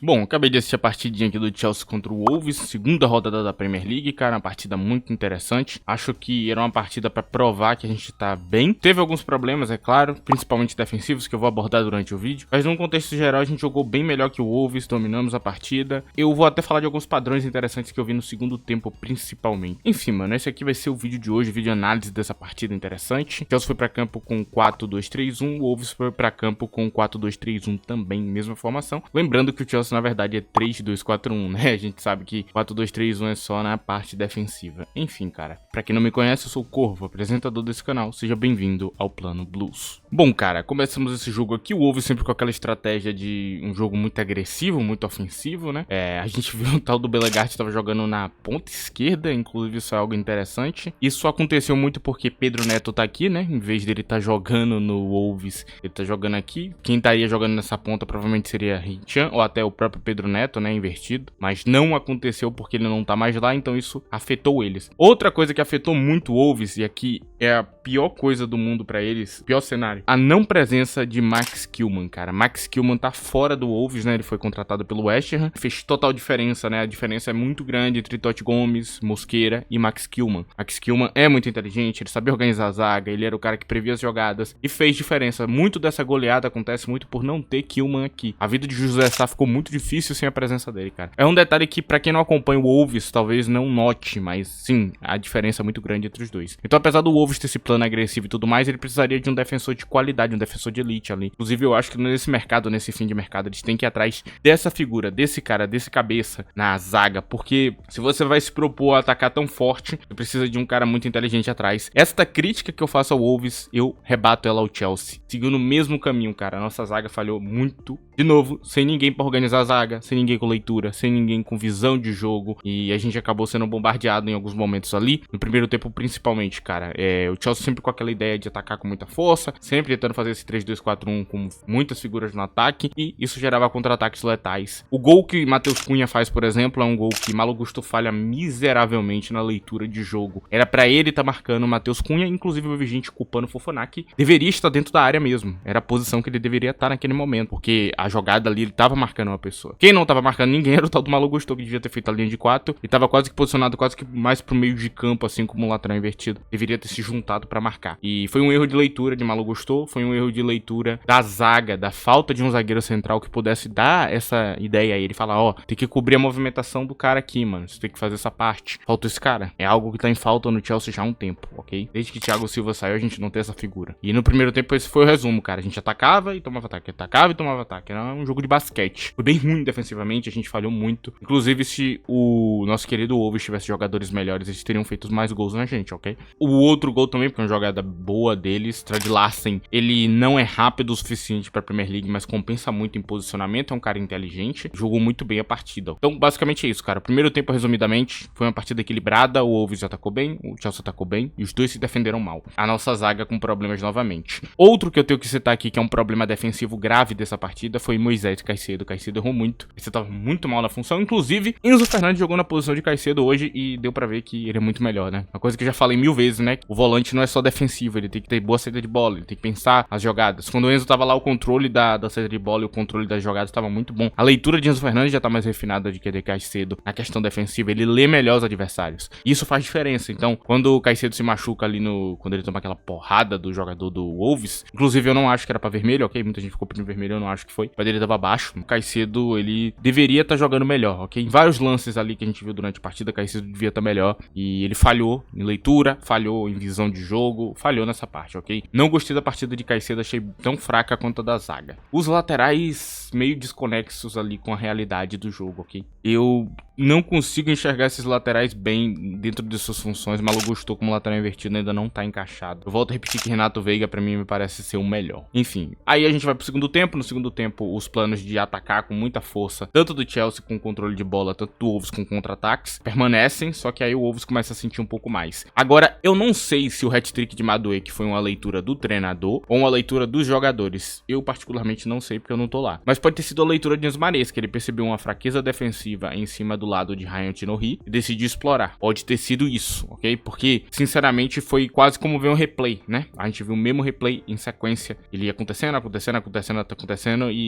Bom, acabei de assistir a partidinha aqui do Chelsea contra o Wolves, segunda rodada da Premier League, cara, uma partida muito interessante. Acho que era uma partida pra provar que a gente tá bem. Teve alguns problemas, é claro, principalmente defensivos, que eu vou abordar durante o vídeo. Mas num contexto geral, a gente jogou bem melhor que o Wolves, dominamos a partida. Eu vou até falar de alguns padrões interessantes que eu vi no segundo tempo, principalmente. Enfim, mano, esse aqui vai ser o vídeo de hoje, vídeo análise dessa partida interessante. O Chelsea foi pra campo com 4-2-3-1, o Wolves foi pra campo com 4-2-3-1 também, mesma formação. Lembrando que o Chelsea na verdade é 3-2-4-1, né? A gente sabe que 4-2-3-1 é só na parte defensiva. Enfim, cara, pra quem não me conhece, eu sou o Corvo, apresentador desse canal. Seja bem-vindo ao Plano Blues. Bom, cara, começamos esse jogo aqui, o Wolves sempre com aquela estratégia de um jogo muito agressivo, muito ofensivo, né? A gente viu o tal do Bellegarde estava jogando na ponta esquerda, inclusive isso é algo interessante. Isso aconteceu muito porque Pedro Neto tá aqui, né? Em vez dele tá jogando no Wolves, ele tá jogando aqui. Quem estaria jogando nessa ponta provavelmente seria Hichan ou até o próprio Pedro Neto, né, invertido, mas não aconteceu porque ele não tá mais lá, então isso afetou eles. Outra coisa que afetou muito o Wolves, e aqui é a pior coisa do mundo pra eles, pior cenário, a não presença de Max Kilman, cara. Max Kilman tá fora do Wolves, né, ele foi contratado pelo West Ham, fez total diferença, né, a diferença é muito grande entre Totti Gomes, Mosquera e Max Kilman. Max Kilman é muito inteligente, ele sabia organizar a zaga, ele era o cara que previa as jogadas e fez diferença. Muito dessa goleada acontece muito por não ter Kilman aqui. A vida de José Sá ficou muito difícil sem a presença dele, cara. É um detalhe que, pra quem não acompanha o Wolves, talvez não note, mas sim, a diferença é muito grande entre os dois. Então, apesar do Wolves ter esse plano agressivo e tudo mais, ele precisaria de um defensor de qualidade, um defensor de elite ali. Inclusive, eu acho que nesse mercado, nesse fim de mercado, eles têm que ir atrás dessa figura, desse cara, desse cabeça na zaga, porque se você vai se propor a atacar tão forte, você precisa de um cara muito inteligente atrás. Esta crítica que eu faço ao Wolves, eu rebato ela ao Chelsea. Seguindo o mesmo caminho, cara. A nossa zaga falhou muito. De novo, sem ninguém pra organizar a zaga, sem ninguém com leitura, sem ninguém com visão de jogo, e a gente acabou sendo bombardeado em alguns momentos ali, no primeiro tempo principalmente, cara. O Chelsea sempre com aquela ideia de atacar com muita força, sempre tentando fazer esse 3-2-4-1 com muitas figuras no ataque, e isso gerava contra-ataques letais. O gol que Matheus Cunha faz, por exemplo, é um gol que Malo Gusto falha miseravelmente na leitura de jogo. Era pra ele estar marcando o Matheus Cunha, inclusive eu vi gente culpando o Fofana, que deveria estar dentro da área mesmo. Era a posição que ele deveria estar naquele momento, porque a jogada ali, ele tava marcando uma pessoa. Quem não tava marcando ninguém era o tal do Malo Gusto, que devia ter feito a linha de 4 e tava quase que posicionado quase que mais pro meio de campo, assim como o lateral invertido. Deveria ter se juntado pra marcar. E foi um erro de leitura de Malo Gusto, foi um erro de leitura da zaga, da falta de um zagueiro central que pudesse dar essa ideia a ele, falar, ó, tem que cobrir a movimentação do cara aqui, mano, você tem que fazer essa parte. Falta esse cara. É algo que tá em falta no Chelsea já há um tempo, ok? Desde que Thiago Silva saiu, a gente não tem essa figura. E no primeiro tempo esse foi o resumo, cara. A gente atacava e tomava ataque, atacava e tomava ataque. Era um jogo de basquete. Foi bem ruim defensivamente, a gente falhou muito. Inclusive, se o nosso querido Wolves tivesse jogadores melhores, eles teriam feito mais gols na gente, ok? O outro gol também, porque é uma jogada boa deles, Strad Larsen, ele não é rápido o suficiente pra Premier League, mas compensa muito em posicionamento, é um cara inteligente, jogou muito bem a partida. Então, basicamente é isso, cara. O primeiro tempo, resumidamente, foi uma partida equilibrada, o Wolves atacou bem, o Chelsea atacou bem, e os dois se defenderam mal. A nossa zaga com problemas novamente. Outro que eu tenho que citar aqui, que é um problema defensivo grave dessa partida, foi Moisés Caicedo. Caicedo errou muito. Você tava muito mal na função. Inclusive, Enzo Fernandes jogou na posição de Caicedo hoje e deu pra ver que ele é muito melhor, né? Uma coisa que eu já falei 1000 vezes, né? O volante não é só defensivo, ele tem que ter boa saída de bola, ele tem que pensar as jogadas. Quando o Enzo tava lá, o controle da saída de bola e o controle das jogadas tava muito bom. A leitura de Enzo Fernandes já tá mais refinada de que de Caicedo na questão defensiva. Ele lê melhor os adversários. Isso faz diferença. Então, quando o Caicedo se machuca ali quando ele toma aquela porrada do jogador do Wolves, inclusive eu não acho que era pra vermelho, ok? Muita gente ficou pedindo vermelho, eu não acho que foi. O pé dele tava baixo. O Caicedo, ele deveria estar jogando melhor, ok? Em vários lances ali que a gente viu durante a partida, o Caicedo devia estar melhor. E ele falhou em leitura, falhou em visão de jogo, falhou nessa parte, ok? Não gostei da partida de Caicedo, achei tão fraca quanto a da zaga. Os laterais meio desconexos ali com a realidade do jogo, ok? Eu não consigo enxergar esses laterais bem dentro de suas funções. Malo Gusto como lateral invertido ainda não tá encaixado. Eu volto a repetir que Renato Veiga pra mim me parece ser o melhor. Enfim, aí a gente vai pro segundo tempo. No segundo tempo, os planos de atacar com muita força, tanto do Chelsea com controle de bola, tanto do Wolves com contra-ataques, permanecem, só que aí o Wolves começa a sentir um pouco mais. Agora, eu não sei se o hat-trick de Madueke foi uma leitura do treinador ou uma leitura dos jogadores. Eu particularmente não sei porque eu não tô lá. Mas pode ter sido a leitura de Enzo Maresca, que ele percebeu uma fraqueza defensiva em cima do lado de Ryan Tinohi e decidiu explorar. Pode ter sido isso, ok? Porque, sinceramente, foi quase como ver um replay, né? A gente viu o mesmo replay em sequência. Ele ia acontecendo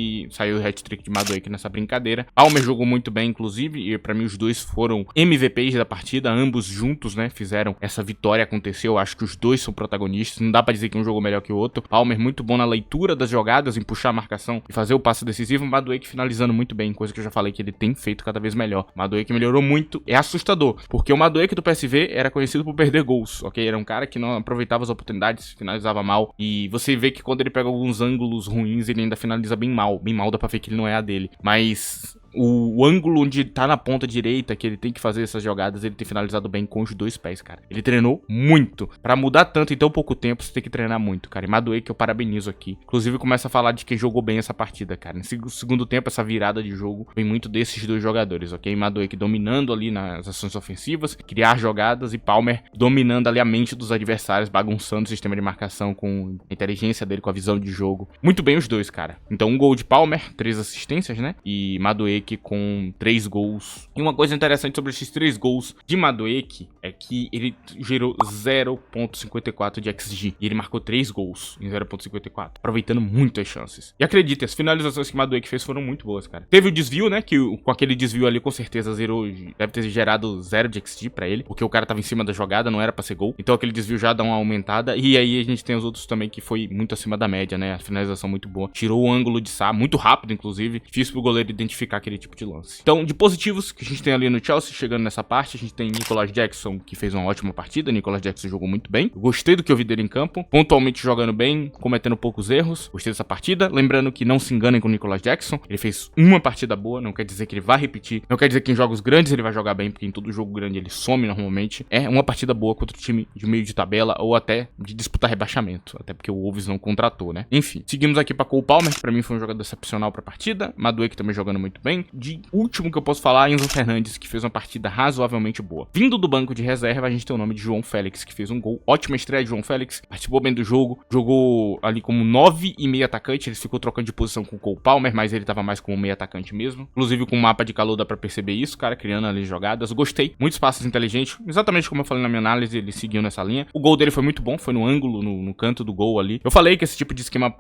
e saiu o hat-trick de Madueke nessa brincadeira. Palmer jogou muito bem, inclusive, e pra mim os dois foram MVPs da partida, ambos juntos, né, fizeram essa vitória acontecer. Eu acho que os dois são protagonistas, não dá pra dizer que um jogou melhor que o outro. Palmer muito bom na leitura das jogadas, em puxar a marcação e fazer o passe decisivo. Madueke finalizando muito bem, coisa que eu já falei que ele tem feito cada vez melhor. Madueke melhorou muito, é assustador, porque o Madueke do PSV era conhecido por perder gols, ok? Era um cara que não aproveitava as oportunidades, finalizava mal, e você vê que quando ele pega alguns ângulos ruins, ele ainda finaliza bem mal, dá pra ver que ele não é a dele, mas o ângulo onde tá na ponta direita, que ele tem que fazer essas jogadas, ele tem finalizado bem com os dois pés, cara. Ele treinou muito. Pra mudar tanto em tão pouco tempo, você tem que treinar muito, cara. E Madueke eu parabenizo aqui. Inclusive, começa a falar de quem jogou bem essa partida, cara. No segundo tempo, essa virada de jogo vem muito desses dois jogadores, ok? Madueke dominando ali nas ações ofensivas, criar jogadas, e Palmer dominando ali a mente dos adversários, bagunçando o sistema de marcação com a inteligência dele, com a visão de jogo. Muito bem os dois, cara. Então, um gol de Palmer, 3 assistências, né? E Madueke com 3 gols. E uma coisa interessante sobre esses 3 gols de Madueke é que ele gerou 0.54 de XG. E ele marcou 3 gols em 0.54, aproveitando muito as chances. E acredite, as finalizações que Madueke fez foram muito boas, cara. Teve o desvio, né? Que com aquele desvio ali, com certeza, zerou. Deve ter gerado 0 de XG pra ele, porque o cara tava em cima da jogada, não era pra ser gol. Então aquele desvio já dá uma aumentada. E aí a gente tem os outros também que foi muito acima da média, né? A finalização muito boa. Tirou o ângulo de Sá, muito rápido, inclusive. Difícil pro goleiro identificar aquele tipo de lance. Então, de positivos que a gente tem ali no Chelsea, chegando nessa parte, a gente tem Nicolas Jackson, que fez uma ótima partida. Nicolas Jackson jogou muito bem. Eu gostei do que eu vi dele em campo, pontualmente jogando bem, cometendo poucos erros. Gostei dessa partida. Lembrando que não se enganem com o Nicolas Jackson. Ele fez uma partida boa, não quer dizer que ele vai repetir. Não quer dizer que em jogos grandes ele vai jogar bem, porque em todo jogo grande ele some normalmente. É uma partida boa contra o time de meio de tabela, ou até de disputar rebaixamento. Até porque o Wolves não contratou, né? Enfim, seguimos aqui para Cole Palmer, que pra mim foi um jogador excepcional pra partida. Madueke também jogando muito bem. De último que eu posso falar, Enzo Fernandes, que fez uma partida razoavelmente boa. Vindo do banco de reserva, a gente tem o nome de João Félix, que fez um gol. Ótima estreia de João Félix, participou bem do jogo, jogou ali como 9 e meio atacante. Ele ficou trocando de posição com o Cole Palmer, mas ele tava mais como meio atacante mesmo. Inclusive com o mapa de calor dá pra perceber isso, cara, criando ali jogadas. Gostei, muitos passes inteligentes, exatamente como eu falei na minha análise, ele seguiu nessa linha. O gol dele foi muito bom, foi no ângulo, no canto do gol ali. Eu falei que esse tipo de esquema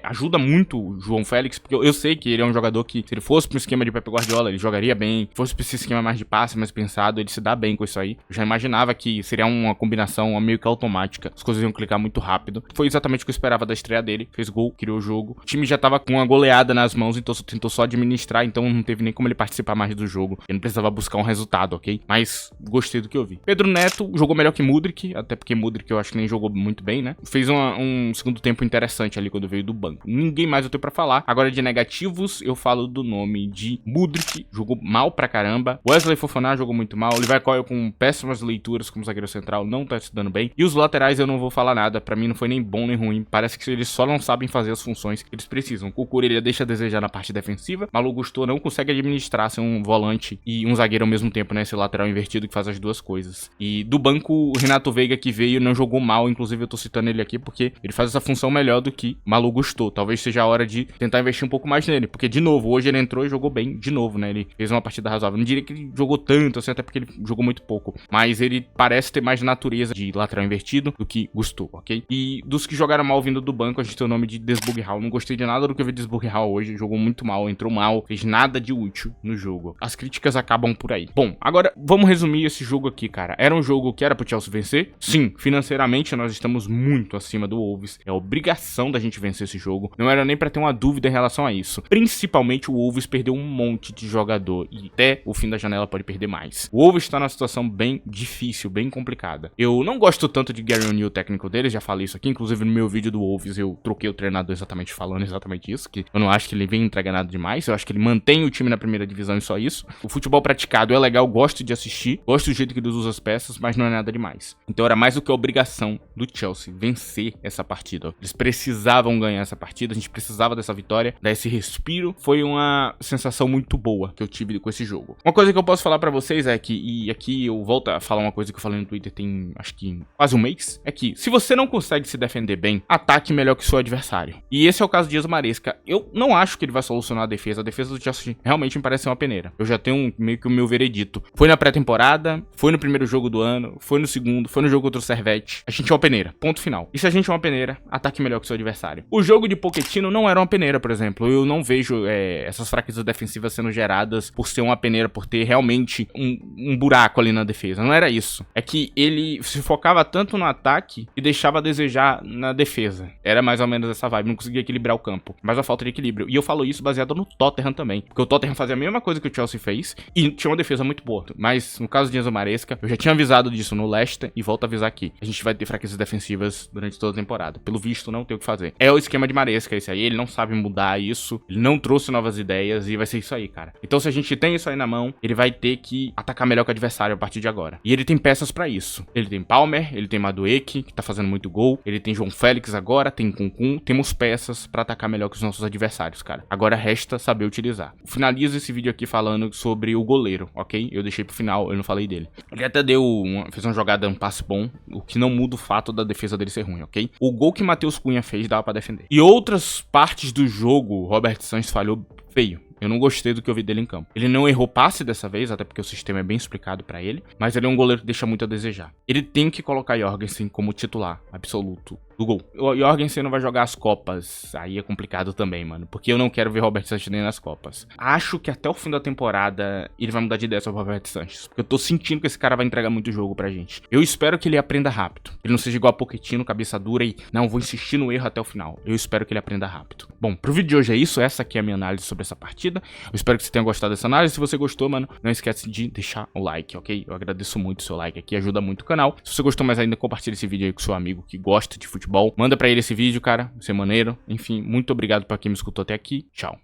ajuda muito o João Félix, porque eu sei que ele é um jogador que, se ele fosse pro esquema de Pep Guardiola, ele jogaria bem. Se fosse pra esse esquema mais de passe, mais pensado, ele se dá bem com isso aí. Eu já imaginava que seria uma combinação meio que automática, as coisas iam clicar muito rápido. Foi exatamente o que eu esperava da estreia dele. Fez gol, criou o jogo. O time já tava com uma goleada nas mãos, então tentou só administrar, então não teve nem como ele participar mais do jogo. Ele não precisava buscar um resultado, ok? Mas gostei do que eu vi. Pedro Neto jogou melhor que Mudryk, até porque Mudryk eu acho que nem jogou muito bem, né? Fez um segundo tempo interessante ali quando veio do banco. Ninguém mais eu tenho pra falar. Agora de negativos, eu falo do nome de Mudryk, jogou mal pra caramba. Wesley Fofana jogou muito mal. Levi Colwill com péssimas leituras como zagueiro central, não tá se dando bem. E os laterais eu não vou falar nada, pra mim não foi nem bom nem ruim. Parece que eles só não sabem fazer as funções que eles precisam. O Cucurella deixa a desejar na parte defensiva. Malu Gusto não consegue administrar ser um volante e um zagueiro ao mesmo tempo, né? Esse lateral invertido que faz as duas coisas. E do banco, o Renato Veiga que veio não jogou mal, inclusive eu tô citando ele aqui porque ele faz essa função melhor do que Malu Gusto. Talvez seja a hora de tentar investir um pouco mais nele, porque de novo, hoje ele entrou e jogou bem de novo, né? Ele fez uma partida razoável. Não diria que ele jogou tanto, assim, até porque ele jogou muito pouco, mas ele parece ter mais natureza de lateral invertido do que Gusto, ok? E dos que jogaram mal vindo do banco, a gente tem o nome de Desburg Hall. Não gostei de nada do que eu vi de Desburg Hall hoje, jogou muito mal, entrou mal, fez nada de útil no jogo. As críticas acabam por aí. Bom, agora vamos resumir esse jogo aqui, cara. Era um jogo que era pro Chelsea vencer? Sim, financeiramente nós estamos muito acima do Wolves. É obrigação da gente vencer esse jogo. Não era nem pra ter uma dúvida em relação a isso. Principalmente o Wolves perdeu um monte de jogador e até o fim da janela pode perder mais. O Wolves tá numa situação bem difícil, bem complicada. Eu não gosto tanto de Gary O'Neill, técnico deles, já falei isso aqui, inclusive no meu vídeo do Wolves eu troquei o treinador exatamente falando exatamente isso, que eu não acho que ele vem entregar nada demais, eu acho que ele mantém o time na primeira divisão e só isso. O futebol praticado é legal, gosto de assistir, gosto do jeito que eles usam as peças, mas não é nada demais. Então era mais do que a obrigação do Chelsea vencer essa partida. Eles precisavam ganhar essa partida, a gente precisava dessa vitória, dar esse respiro. Foi uma sensação sensação muito boa que eu tive com esse jogo. Uma coisa que eu posso falar pra vocês é que, e aqui eu volto a falar uma coisa que eu falei no Twitter tem, acho que quase um mês, é que se você não consegue se defender bem, ataque melhor que o seu adversário. E esse é o caso de Enzo Maresca. Eu não acho que ele vai solucionar a defesa do Chelsea realmente me parece ser uma peneira. Eu já tenho meio que o meu veredito. Foi na pré-temporada, foi no primeiro jogo do ano, foi no segundo, foi no jogo contra o Servette. A gente é uma peneira, ponto final. E se a gente é uma peneira, ataque melhor que o seu adversário. O jogo de Pochettino não era uma peneira, por exemplo. Eu não vejo essas fraquezas defensivas sendo geradas por ser uma peneira, por ter realmente um buraco ali na defesa. Não era isso. É que ele se focava tanto no ataque e deixava a desejar na defesa. Era mais ou menos essa vibe. Não conseguia equilibrar o campo. Mas a falta de equilíbrio. E eu falo isso baseado no Tottenham também. Porque o Tottenham fazia a mesma coisa que o Chelsea fez e tinha uma defesa muito boa. Mas no caso de Enzo Maresca, eu já tinha avisado disso no Leicester e volto a avisar aqui. A gente vai ter fraquezas defensivas durante toda a temporada. Pelo visto, não tem o que fazer. É o esquema de Maresca esse aí. Ele não sabe mudar isso. Ele não trouxe novas ideias e vai ser isso aí, cara. Então se a gente tem isso aí na mão, ele vai ter que atacar melhor que o adversário a partir de agora. E ele tem peças pra isso. Ele tem Palmer, ele tem Madueke, que tá fazendo muito gol. Ele tem João Félix agora, tem Kunkun. Temos peças pra atacar melhor que os nossos adversários, cara. Agora resta saber utilizar. Finalizo esse vídeo aqui falando sobre o goleiro, ok? Eu deixei pro final, eu não falei dele. Ele até fez uma jogada, um passe bom, o que não muda o fato da defesa dele ser ruim, ok? O gol que Matheus Cunha fez dava pra defender. E outras partes do jogo, Robert Sanches falhou feio. Eu não gostei do que eu vi dele em campo. Ele não errou passe dessa vez, até porque o sistema é bem explicado pra ele, mas ele é um goleiro que deixa muito a desejar. Ele tem que colocar Jorgensen como titular absoluto do gol. O Jorgensen não vai jogar as Copas, aí é complicado também, mano, porque eu não quero ver Robert Sanches nem nas Copas. Acho que até o fim da temporada ele vai mudar de ideia sobre o Robert Sanches, porque eu tô sentindo que esse cara vai entregar muito jogo pra gente. Eu espero que ele aprenda rápido. Ele não seja igual a Pochettino, cabeça dura e não, vou insistir no erro até o final. Eu espero que ele aprenda rápido. Bom, pro vídeo de hoje é isso, essa aqui é a minha análise sobre essa partida. Eu espero que você tenha gostado dessa análise. Se você gostou, mano, não esquece de deixar o like, ok? Eu agradeço muito o seu like aqui, ajuda muito o canal. Se você gostou mais ainda, compartilha esse vídeo aí com seu amigo que gosta de futebol. Manda pra ele esse vídeo, cara, vai ser maneiro. Enfim, muito obrigado pra quem me escutou até aqui. Tchau.